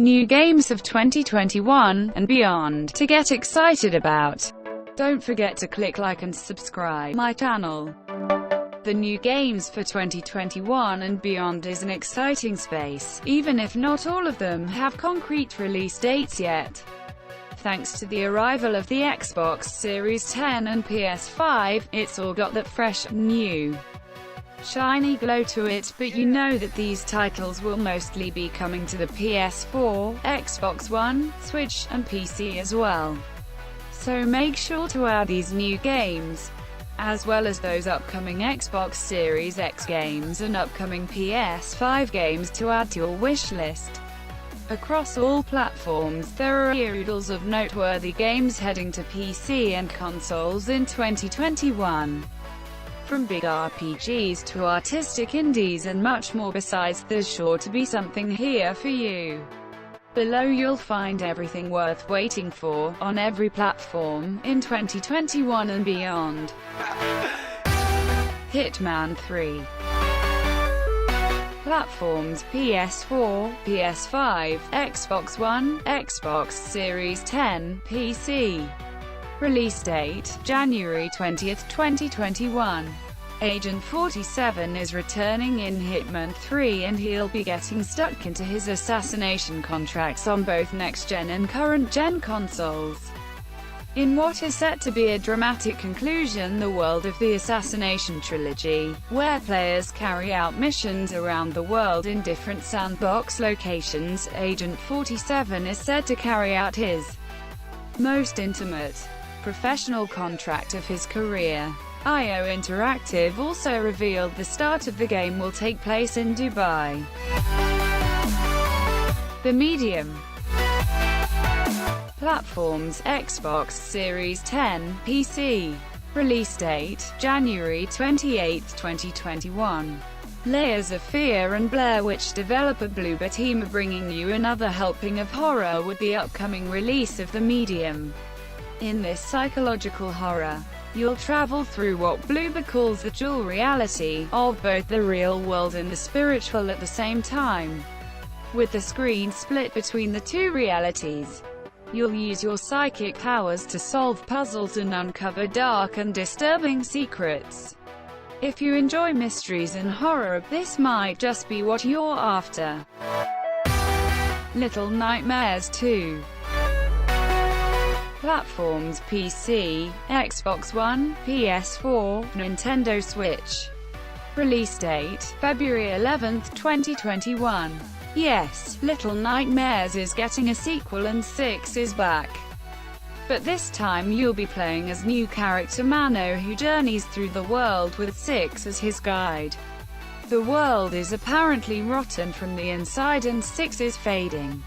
new games of 2021 and beyond to get excited about. Don't forget to click like and subscribe my channel. The new games for 2021 and beyond is an exciting space, even if not all of them have concrete release dates yet. Thanks to the arrival of the Xbox Series X and PS5, it's all got that fresh, new, shiny glow to it, but you know that these titles will mostly be coming to the PS4, Xbox One, Switch, and PC as well. So make sure to add these new games, as well as those upcoming Xbox Series X games and upcoming PS5 games to add to your wish list. Across all platforms, there are oodles of noteworthy games heading to PC and consoles in 2021. From big RPGs to artistic indies and much more besides, there's sure to be something here for you. Below you'll find everything worth waiting for, on every platform, in 2021 and beyond. Hitman 3. Platforms: PS4, PS5, Xbox One, Xbox Series X, PC. Release date: January 20, 2021. Agent 47 is returning in Hitman 3 and he'll be getting stuck into his assassination contracts on both next-gen and current-gen consoles. In what is set to be a dramatic conclusion, the world of the Assassination Trilogy, where players carry out missions around the world in different sandbox locations, Agent 47 is said to carry out his most intimate, professional contract of his career. IO Interactive also revealed the start of the game will take place in Dubai. The Medium. Platforms: Xbox Series X, PC. Release date: January 28, 2021. Layers of Fear and Blair Witch developer Bloober Team are bringing you another helping of horror with the upcoming release of The Medium. In this psychological horror, you'll travel through what Bloober calls the dual reality, of both the real world and the spiritual at the same time. With the screen split between the two realities, you'll use your psychic powers to solve puzzles and uncover dark and disturbing secrets. If you enjoy mysteries and horror, this might just be what you're after. Little Nightmares 2. Platforms: PC, Xbox One, PS4, Nintendo Switch. Release date: February 11, 2021. Yes, Little Nightmares is getting a sequel and 6 is back. But this time you'll be playing as new character Mano, who journeys through the world with 6 as his guide. The world is apparently rotten from the inside and 6 is fading.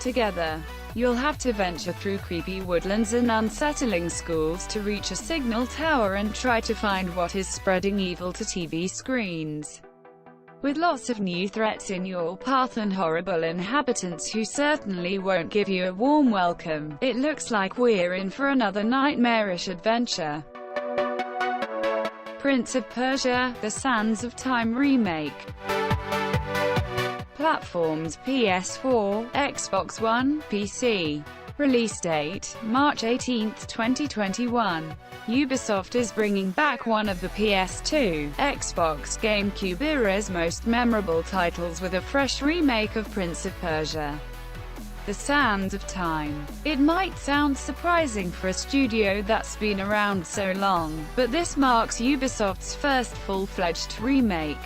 Together, you'll have to venture through creepy woodlands and unsettling schools to reach a signal tower and try to find what is spreading evil to TV screens. With lots of new threats in your path and horrible inhabitants who certainly won't give you a warm welcome, it looks like we're in for another nightmarish adventure. Prince of Persia: The Sands of Time remake. Platforms: PS4, Xbox One, PC. Release date: March 18, 2021. Ubisoft is bringing back one of the PS2, Xbox, GameCube era's most memorable titles with a fresh remake of Prince of Persia: The Sands of Time. It might sound surprising for a studio that's been around so long, but this marks Ubisoft's first full-fledged remake.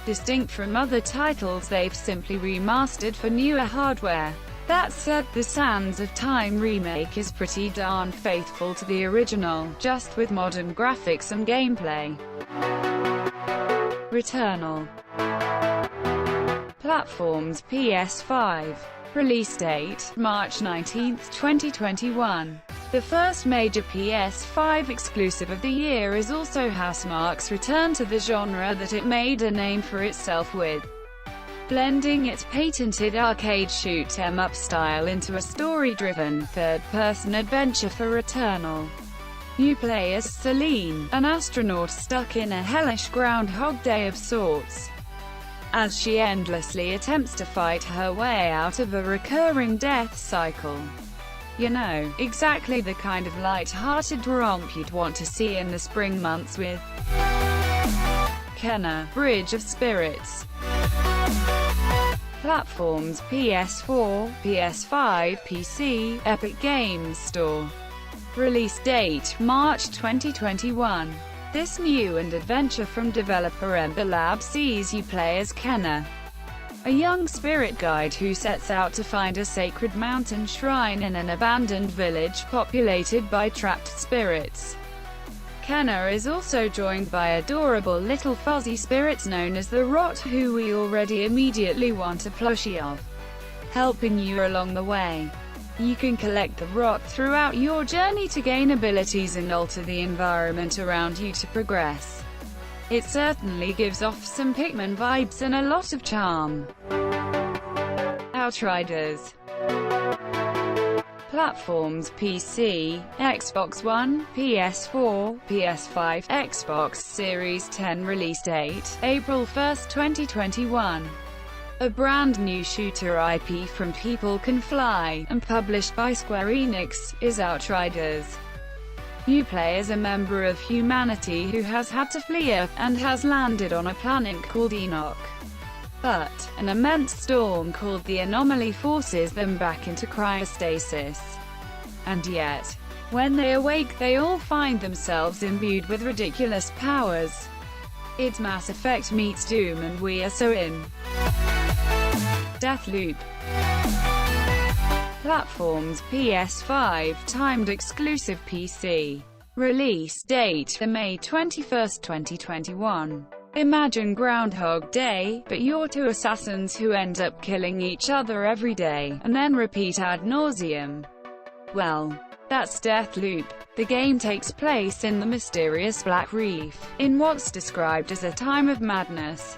Distinct from other titles they've simply remastered for newer hardware. That said, the Sands of Time remake is pretty darn faithful to the original, just with modern graphics and gameplay. Returnal. Platforms: PS5. Release date: March 19, 2021. The first major PS5 exclusive of the year is also Housemarque's return to the genre that it made a name for itself with, blending its patented arcade shoot-'em-up style into a story-driven, third-person adventure for Returnal. You play as Celine, an astronaut stuck in a hellish Groundhog Day of sorts. as she endlessly attempts to fight her way out of a recurring death cycle. You know, exactly the kind of light-hearted romp you'd want to see in the spring months with Kena, Bridge of Spirits. Platforms: PS4, PS5, PC, Epic Games Store. Release date: March 2021. This new and adventure from developer Ember Lab sees you play as Kena, a young spirit guide who sets out to find a sacred mountain shrine in an abandoned village populated by trapped spirits. Kena is also joined by adorable little fuzzy spirits known as the Rot, who we already immediately want a plushie of, helping you along the way. You can collect the Rot throughout your journey to gain abilities and alter the environment around you to progress. It certainly gives off some Pikmin vibes and a lot of charm. Outriders. Platforms: PC, Xbox One, PS4, PS5, Xbox Series X. Release date: April 1, 2021. A brand new shooter IP from People Can Fly, and published by Square Enix, is Outriders. You play as a member of humanity who has had to flee Earth, and has landed on a planet called Enoch. But an immense storm called the Anomaly forces them back into cryostasis. And yet, when they awake, they all find themselves imbued with ridiculous powers. It's Mass Effect meets Doom, and we are so in. Deathloop. Platforms: PS5, timed exclusive PC. Release date: May 21, 2021. Imagine Groundhog Day, but you're two assassins who end up killing each other every day, and then repeat ad nauseum. Well, that's Deathloop. The game takes place in the mysterious Black Reef, in what's described as a time of madness.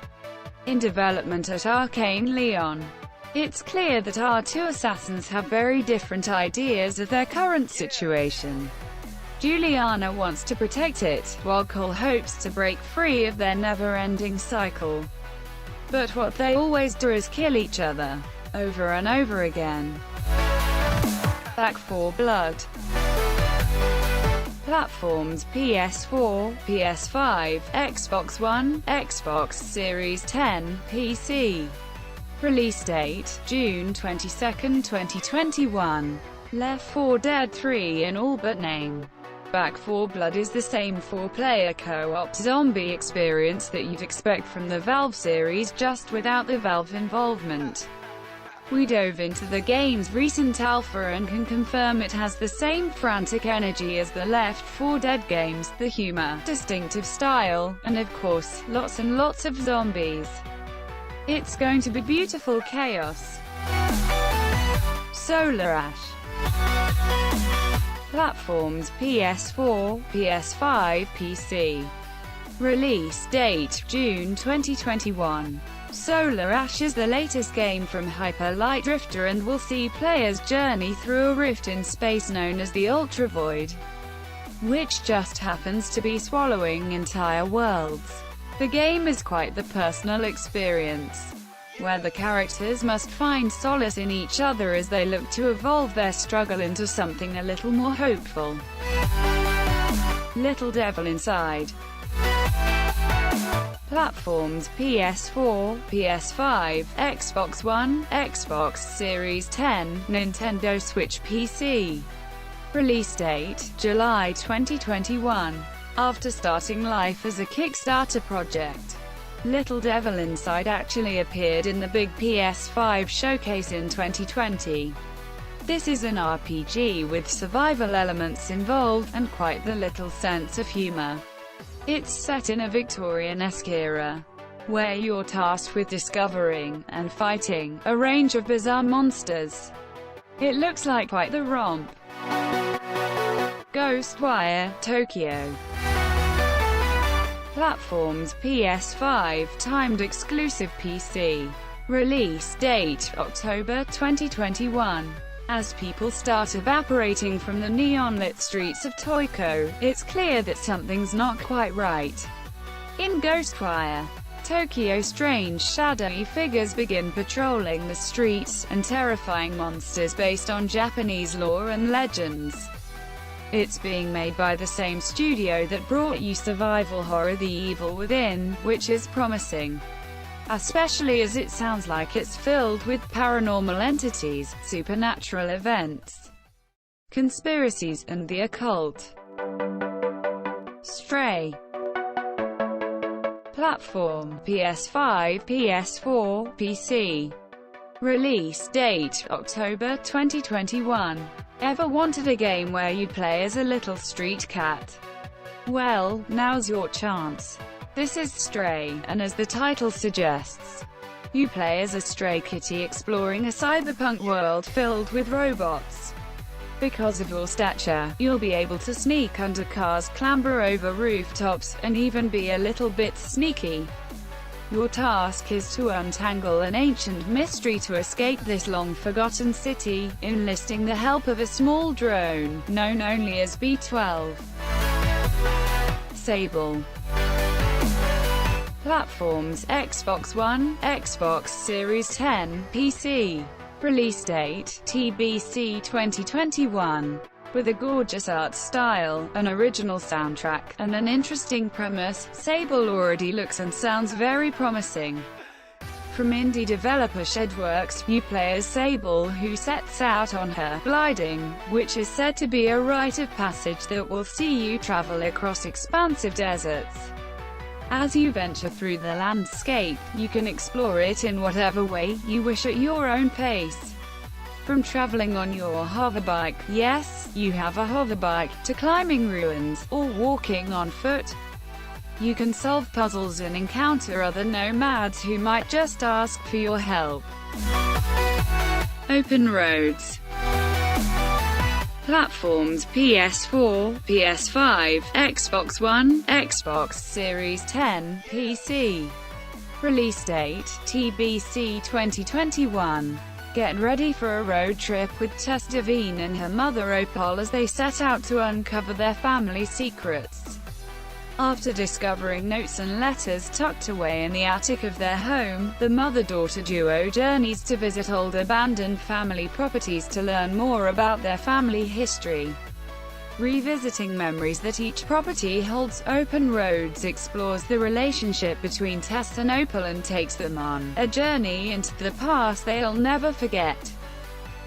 In development at Arcane Leon. It's clear that our two assassins have very different ideas of their current situation. Juliana wants to protect it, while Cole hopes to break free of their never-ending cycle. But what they always do is kill each other, over and over again. Back 4 Blood. Platforms: PS4, PS5, Xbox One, Xbox Series X, PC. Release date: June 22, 2021. Left 4 Dead 3 in all but name. Back 4 Blood is the same 4-player co-op zombie experience that you'd expect from the Valve series, just without the Valve involvement. We dove into the game's recent alpha and can confirm it has the same frantic energy as the Left 4 Dead games, the humor, distinctive style, and of course, lots and lots of zombies. It's going to be beautiful chaos. Solar Ash. Platforms: PS4, PS5, PC. Release date: June 2021. Solar Ash is the latest game from Hyper Light Drifter and will see players journey through a rift in space known as the Ultra Void, which just happens to be swallowing entire worlds. The game is quite the personal experience, where the characters must find solace in each other as they look to evolve their struggle into something a little more hopeful. Little Devil Inside. Platforms: PS4, PS5, Xbox One, Xbox Series X, Nintendo Switch PC. Release date: July 2021. After starting life as a Kickstarter project, Little Devil Inside actually appeared in the big PS5 showcase in 2020. This is an RPG with survival elements involved, and quite the little sense of humor. It's set in a Victorian-esque era, where you're tasked with discovering and fighting a range of bizarre monsters. It looks like quite the romp. Ghostwire Tokyo. Platforms: PS5, timed exclusive PC. Release date: October 2021. As people start evaporating from the neon-lit streets of Tokyo, it's clear that something's not quite right. In Ghostwire Tokyo, strange shadowy figures begin patrolling the streets, and terrifying monsters based on Japanese lore and legends. It's being made by the same studio that brought you survival horror The Evil Within, which is promising, especially as it sounds like it's filled with paranormal entities, supernatural events, conspiracies, and the occult. Stray. Platform: PS5, PS4, PC. Release date: October 2021. Ever wanted a game where you'd play as a little street cat? Well, now's your chance. This is Stray, and as the title suggests, you play as a stray kitty exploring a cyberpunk world filled with robots. Because of your stature, you'll be able to sneak under cars, clamber over rooftops, and even be a little bit sneaky. Your task is to untangle an ancient mystery to escape this long-forgotten city, enlisting the help of a small drone, known only as B-12. Sable. Platforms: Xbox One, Xbox Series 10, PC. Release date: TBC 2021. With a gorgeous art style, an original soundtrack, and an interesting premise, Sable already looks and sounds very promising. From indie developer Shedworks, you play as Sable, who sets out on her gliding, which is said to be a rite of passage that will see you travel across expansive deserts. As you venture through the landscape, you can explore it in whatever way you wish at your own pace. From traveling on your hoverbike, yes, you have a hoverbike, to climbing ruins, or walking on foot. You can solve puzzles and encounter other nomads who might just ask for your help. Open roads. Platforms: PS4, PS5, Xbox One, Xbox Series 10, PC. Release date: TBC 2021. Get ready for a road trip with Tess Devine and her mother Opal as they set out to uncover their family secrets. After discovering notes and letters tucked away in the attic of their home, the mother-daughter duo journeys to visit old abandoned family properties to learn more about their family history. Revisiting memories that each property holds, Open Roads explores the relationship between Tess and Opal and takes them on a journey into the past they'll never forget.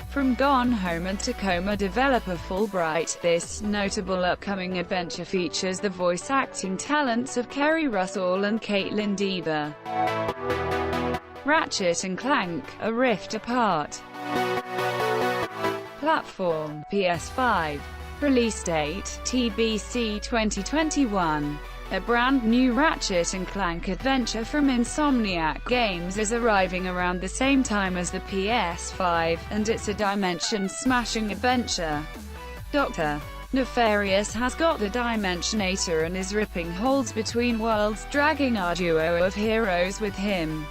From Gone Home and Tacoma developer Fulbright, this notable upcoming adventure features the voice acting talents of Kerry Russell and Caitlin Dever. Ratchet and Clank: A Rift Apart. Platform: PS5. Release date: TBC 2021. A brand new Ratchet and Clank adventure from Insomniac Games is arriving around the same time as the PS5, and it's a dimension-smashing adventure. Dr. Nefarious has got the Dimensionator and is ripping holes between worlds, dragging our duo of heroes with him.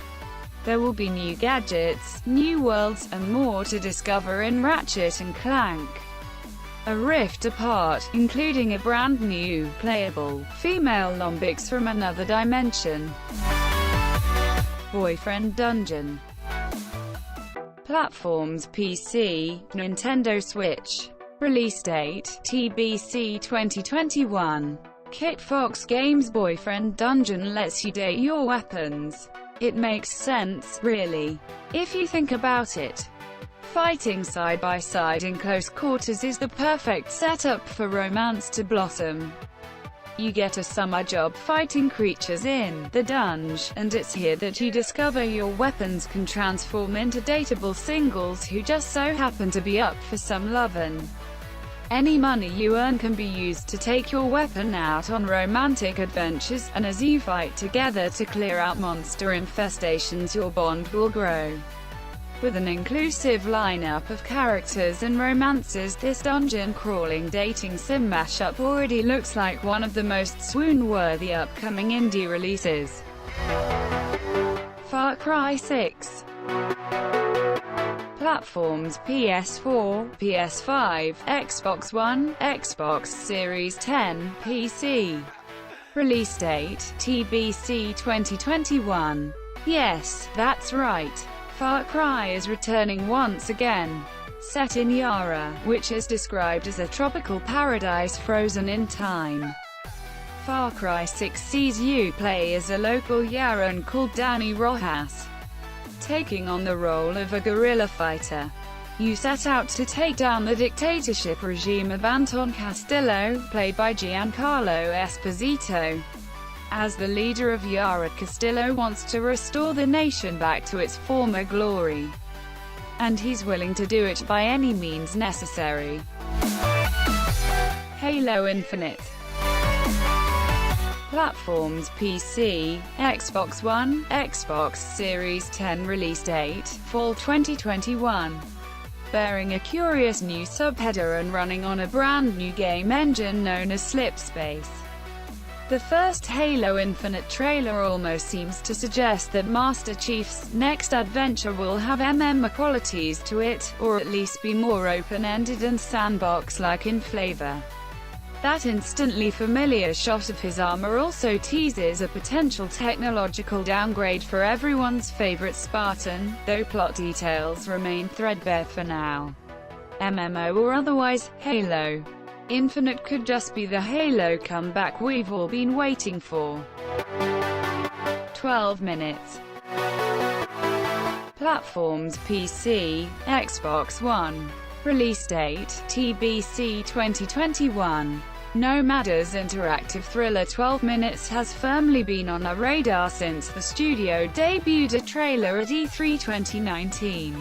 There will be new gadgets, new worlds, and more to discover in Ratchet and Clank: A Rift Apart, including a brand new, playable, female Lombix from another dimension. Boyfriend Dungeon. Platforms: PC, Nintendo Switch. Release date: TBC 2021. Kit Fox Games' Boyfriend Dungeon lets you date your weapons. It makes sense, really, if you think about it. Fighting side by side in close quarters is the perfect setup for romance to blossom. You get a summer job fighting creatures in the dungeon, and it's here that you discover your weapons can transform into dateable singles who just so happen to be up for some lovin'. Any money you earn can be used to take your weapon out on romantic adventures, and as you fight together to clear out monster infestations, your bond will grow. With an inclusive lineup of characters and romances, this dungeon-crawling dating sim mashup already looks like one of the most swoon-worthy upcoming indie releases. Far Cry 6. Platforms: PS4, PS5, Xbox One, Xbox Series 10, PC. Release date, TBC 2021. Yes, that's right. Far Cry is returning once again. Set in Yara, which is described as a tropical paradise frozen in time. Far Cry 6 sees you play as a local Yaran called Danny Rojas, taking on the role of a guerrilla fighter. You set out to take down the dictatorship regime of Anton Castillo, played by Giancarlo Esposito. As the leader of Yara, Castillo wants to restore the nation back to its former glory, and he's willing to do it by any means necessary. Halo Infinite. Platforms: PC, Xbox One, Xbox Series X. Release date, Fall 2021. Bearing a curious new subheader and running on a brand new game engine known as Slipspace. The first Halo Infinite trailer almost seems to suggest that Master Chief's next adventure will have MMO qualities to it, or at least be more open-ended and sandbox-like in flavor. That instantly familiar shot of his armor also teases a potential technological downgrade for everyone's favorite Spartan, though plot details remain threadbare for now. MMO or otherwise, Halo Infinite could just be the Halo comeback we've all been waiting for. 12 minutes. Platforms: PC, Xbox One. Release date, TBC 2021. Nomada's interactive thriller 12 Minutes has firmly been on our radar since the studio debuted a trailer at E3 2019.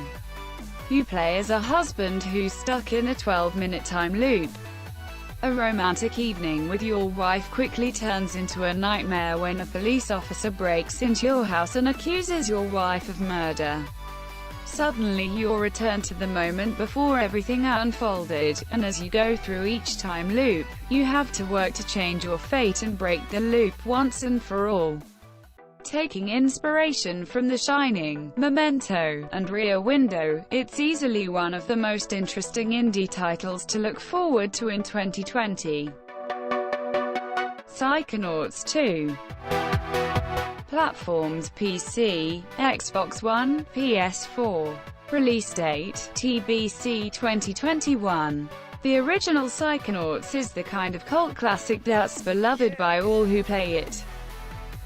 You play as a husband who's stuck in a 12-minute time loop. A romantic evening with your wife quickly turns into a nightmare when a police officer breaks into your house and accuses your wife of murder. Suddenly you're returned to the moment before everything unfolded, and as you go through each time loop, you have to work to change your fate and break the loop once and for all. Taking inspiration from The Shining, Memento, and Rear Window, it's easily one of the most interesting indie titles to look forward to in 2020. Psychonauts 2. Platforms: PC, Xbox One, PS4. Release date, TBC 2021. The original Psychonauts is the kind of cult classic that's beloved by all who play it,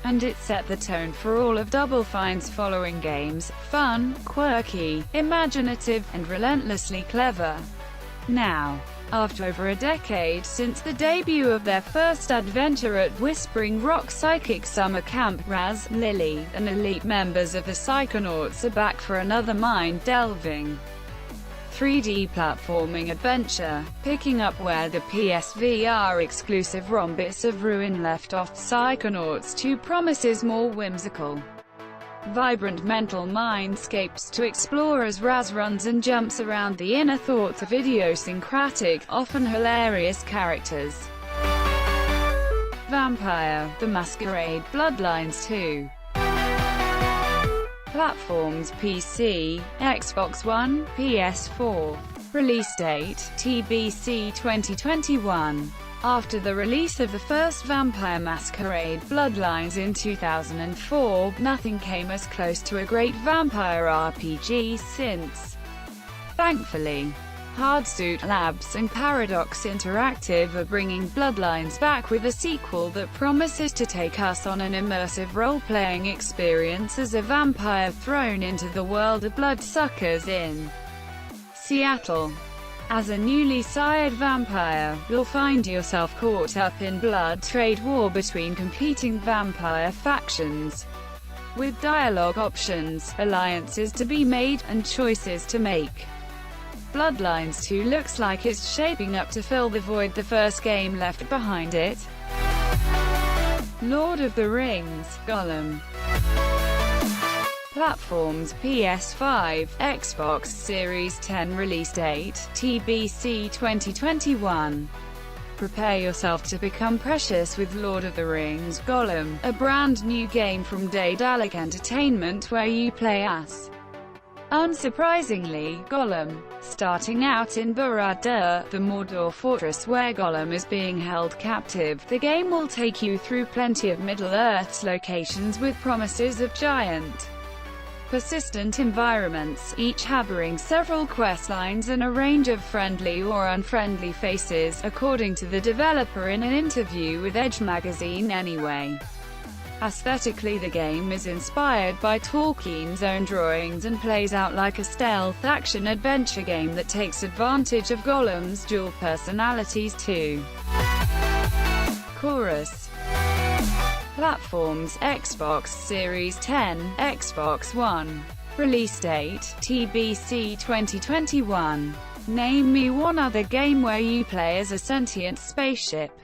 and it set the tone for all of Double Fine's following games: fun, quirky, imaginative, and relentlessly clever. Now, after over a decade since the debut of their first adventure at Whispering Rock Psychic Summer Camp, Raz, Lily, and elite members of the Psychonauts are back for another mind-delving 3D platforming adventure, picking up where the PSVR exclusive Rhombus of Ruin left off. Psychonauts 2 promises more whimsical, vibrant mental mindscapes to explore as Raz runs and jumps around the inner thoughts of idiosyncratic, often hilarious characters. Vampire: The Masquerade, Bloodlines 2. Platforms: PC, Xbox One, PS4. Release date, TBC 2021. After the release of the first Vampire Masquerade Bloodlines in 2004, nothing came as close to a great vampire RPG since. Thankfully, Hardsuit Labs and Paradox Interactive are bringing Bloodlines back with a sequel that promises to take us on an immersive role-playing experience as a vampire thrown into the world of bloodsuckers in Seattle. As a newly sired vampire, you'll find yourself caught up in blood trade war between competing vampire factions, with dialogue options, alliances to be made, and choices to make. Bloodlines 2 looks like it's shaping up to fill the void the first game left behind it. Lord of the Rings, Gollum. Platforms: PS5, Xbox Series X. Release date, TBC 2021. Prepare yourself to become precious with Lord of the Rings Gollum, a brand new game from Daedalic Entertainment where you play as Unsurprisingly, Gollum. Starting out in Barad-dûr, the Mordor fortress where Gollum is being held captive, the game will take you through plenty of Middle-earth's locations with promises of giant, persistent environments, each harboring several quest lines and a range of friendly or unfriendly faces, according to the developer in an interview with Edge magazine anyway. Aesthetically, the game is inspired by Tolkien's own drawings and plays out like a stealth action-adventure game that takes advantage of Gollum's dual personalities too. Chorus. Platforms: Xbox Series X, Xbox One. Release date: TBC 2021. Name me one other game where you play as a sentient spaceship.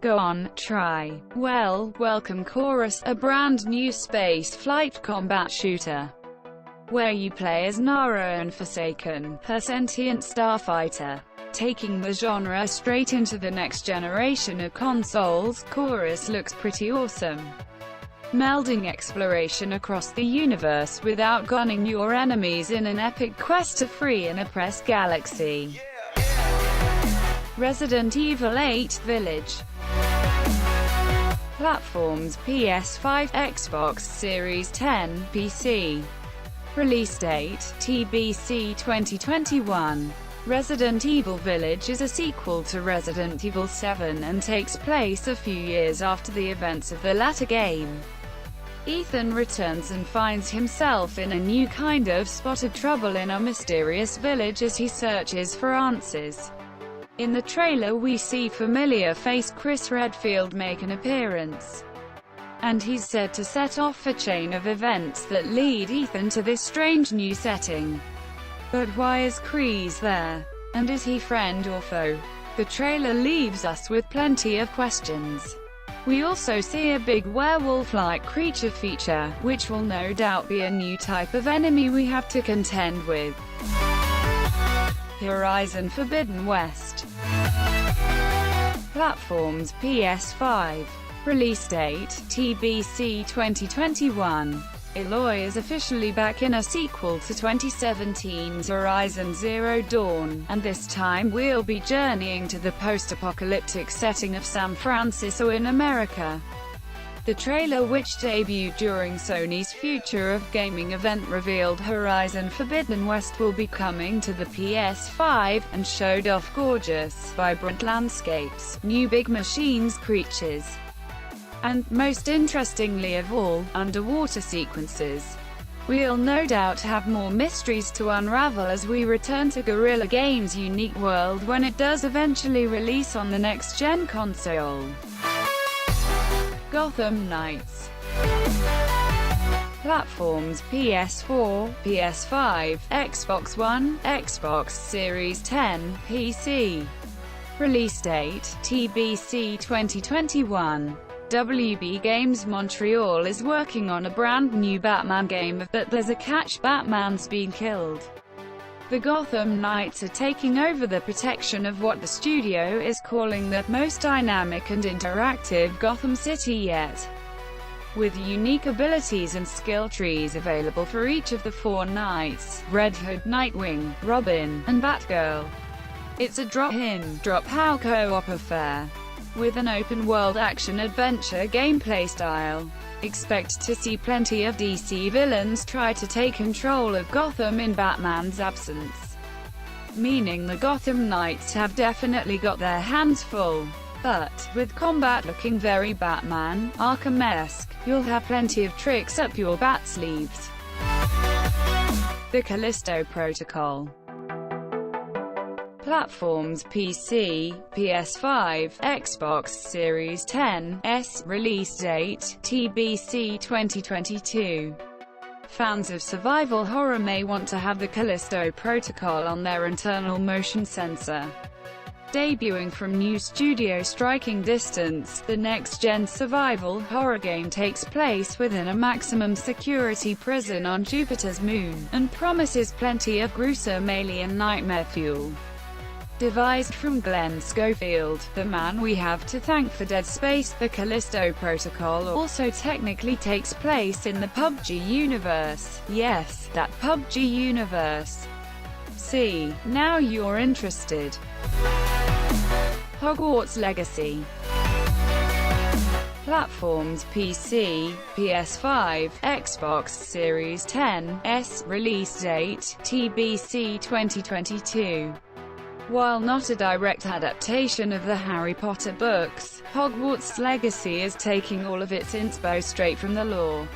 Go on, try. Well, welcome Chorus, a brand new space flight combat shooter, where you play as Nara and Forsaken, her sentient starfighter. Taking the genre straight into the next generation of consoles, Chorus looks pretty awesome. Melding exploration across the universe without gunning your enemies in an epic quest to free an oppressed galaxy. Resident Evil 8 Village. Platforms: PS5, Xbox Series X, PC. Release date: TBC 2021. Resident Evil Village is a sequel to Resident Evil 7 and takes place a few years after the events of the latter game. Ethan returns and finds himself in a new kind of spot of trouble in a mysterious village as he searches for answers. In the trailer we see familiar face Chris Redfield make an appearance, and he's said to set off a chain of events that lead Ethan to this strange new setting. But why is Chris there? And is he friend or foe? The trailer leaves us with plenty of questions. We also see a big werewolf-like creature feature, which will no doubt be a new type of enemy we have to contend with. Horizon Forbidden West. Platforms: PS5. Release date: TBC 2021. Aloy is officially back in a sequel to 2017's Horizon Zero Dawn, and this time we'll be journeying to the post-apocalyptic setting of San Francisco in America. The trailer, which debuted during Sony's Future of Gaming event, revealed Horizon Forbidden West will be coming to the PS5, and showed off gorgeous, vibrant landscapes, new big machines, creatures, and, most interestingly of all, underwater sequences. We'll no doubt have more mysteries to unravel as we return to Guerrilla Games' unique world when it does eventually release on the next-gen console. Gotham Knights. Platforms: PS4, PS5, Xbox One, Xbox Series X, PC. Release date: TBC 2021. WB Games Montreal is working on a brand new Batman game, but there's a catch: Batman's been killed. The Gotham Knights are taking over the protection of what the studio is calling the most dynamic and interactive Gotham City yet, with unique abilities and skill trees available for each of the four Knights: Red Hood, Nightwing, Robin, and Batgirl. It's a drop-in, drop-out co-op affair, with an open-world action-adventure gameplay style. Expect to see plenty of DC villains try to take control of Gotham in Batman's absence, meaning the Gotham Knights have definitely got their hands full. But, with combat looking very Batman, Arkham-esque, you'll have plenty of tricks up your bat sleeves. The Callisto Protocol. Platforms: PC, PS5, Xbox Series X, release date: TBC 2022. Fans of survival horror may want to have the Callisto Protocol on their internal motion sensor. Debuting from new studio Striking Distance, the next-gen survival horror game takes place within a maximum security prison on Jupiter's moon, and promises plenty of gruesome alien nightmare fuel. Devised from Glenn Schofield, the man we have to thank for Dead Space, the Callisto Protocol also technically takes place in the PUBG universe. Yes, that PUBG universe. See, now you're interested. Hogwarts Legacy. Platforms: PC, PS5, Xbox Series X, release date, TBC 2022. While not a direct adaptation of the Harry Potter books, Hogwarts Legacy is taking all of its inspo straight from the lore.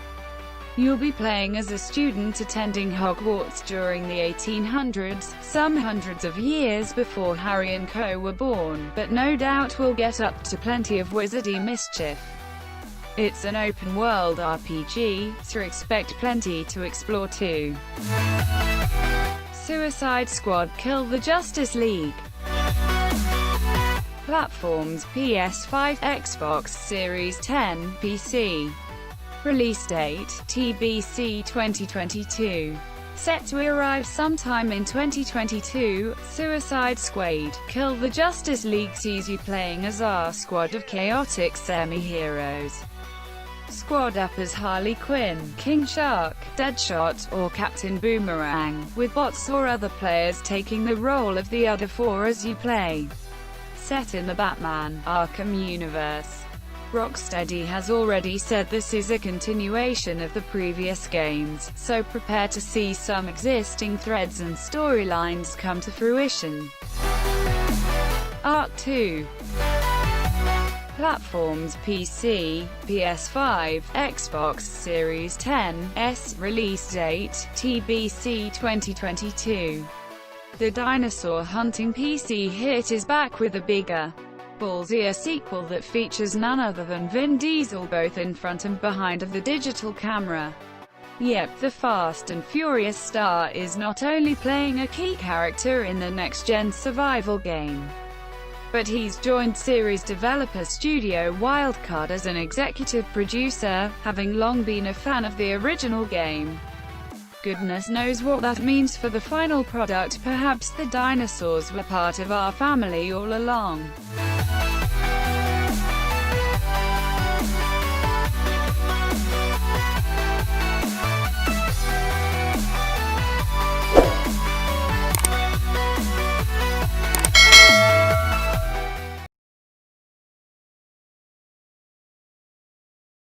You'll be playing as a student attending Hogwarts during the 1800s, some hundreds of years before Harry and co were born, but no doubt will get up to plenty of wizardy mischief. It's an open-world RPG, so expect plenty to explore too. Suicide Squad: Kill the Justice League. Platforms: PS5, Xbox Series X, PC. Release date, TBC 2022. Set to arrive sometime in 2022, Suicide Squad: Kill the Justice League sees you playing as our squad of chaotic semi-heroes. Squad up as Harley Quinn, King Shark, Deadshot, or Captain Boomerang, with bots or other players taking the role of the other four as you play. Set in the Batman Arkham universe. Rocksteady has already said this is a continuation of the previous games, so prepare to see some existing threads and storylines come to fruition. Arc 2. Platforms: PC, PS5, Xbox Series X, release date, TBC 2022. The dinosaur hunting PC hit is back with a bigger, ballsier sequel that features none other than Vin Diesel both in front and behind of the digital camera. Yep, the Fast and Furious star is not only playing a key character in the next-gen survival game, but he's joined series developer Studio Wildcard as an executive producer, having long been a fan of the original game. Goodness knows what that means for the final product. Perhaps the dinosaurs were part of our family all along.